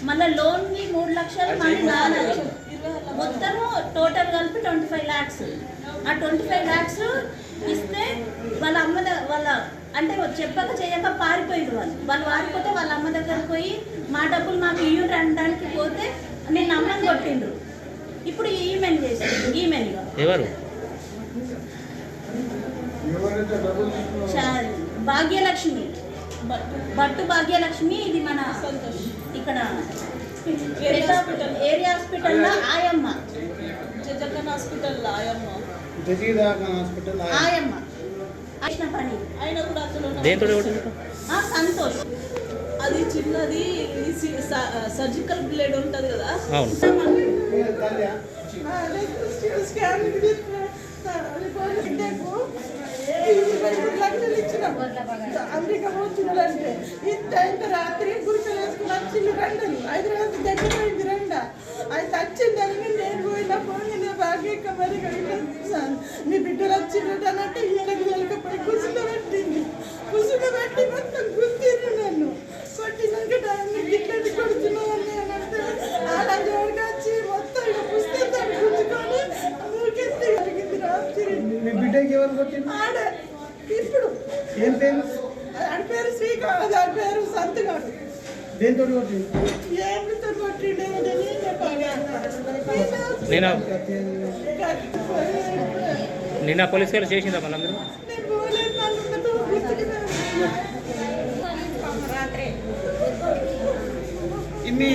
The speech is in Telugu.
మళ్ళీ లోన్కి 3 లక్షలు మళ్ళీ 4 లక్షలు మొత్తము టోటల్ కలిపి 25 lakhs. ఆ 25 lakhs ఇస్తే వాళ్ళ అమ్మ వాళ్ళ అంటే చెప్పక చేయక పారిపోయారు వాళ్ళు పారిపోతే వాళ్ళ అమ్మ దగ్గరకు పోయి మా డబ్బులు మాకు ఇయ్యూరు అనడానికి పోతే నేను అమ్మని కొట్టిండ్రు. ఇప్పుడు ఈమెయిల్ చేసిండు ఈమెయిల్గా ఎవరు భాగ్యలక్ష్మి బట్టు భాగ్యలక్ష్మి. ఇది మన ఇక్కడ ఏరియా హాస్పిటల్లో ఆయమ్మ ఆయమ్మ ఆయన పని ఆయన కూడా సంతోష్. అది చిన్నది సర్జికల్ బ్లేడ్ ఉంటుంది కదా అమెరికా పోతుందంటే ఇంత రాత్రి గురికలు వేసుకుని వచ్చింది రండి హైదరాబాద్ దగ్గరైంది రండ అయితే వచ్చిందని నేను పోయినా పోయిన బాగా మరి మీ బిడ్డలు వచ్చిందంటే ఈయనకి వెళ్ళకపోయి కూర్చుండబెట్టింది కూర్చుండబెట్టి మొత్తం గుర్తింది నన్ను కొట్టినాక గిట్లని కొడుతున్నావని అని అంటే అలా జోడికి వచ్చి మొత్తం ఇక పుస్తకాన్ని గుర్తుకొని ఊరికెత్తి జరిగింది రాత్రి. మీ బిడ్డకి ఎవరు కొట్టింది? ఆడే ఇప్పుడు ఏం పేరు? ఆడి పేరు శ్రీకాంత్, ఆడి పేరు సంతగాడు. దేంతో కొట్టింది? ఏమితో కొట్టిండేమో నిన్న పోలీసు వాళ్ళు చేసిందా మళ్ళీ నేను పోలేదు నన్ను గుర్తుకు ఇన్ని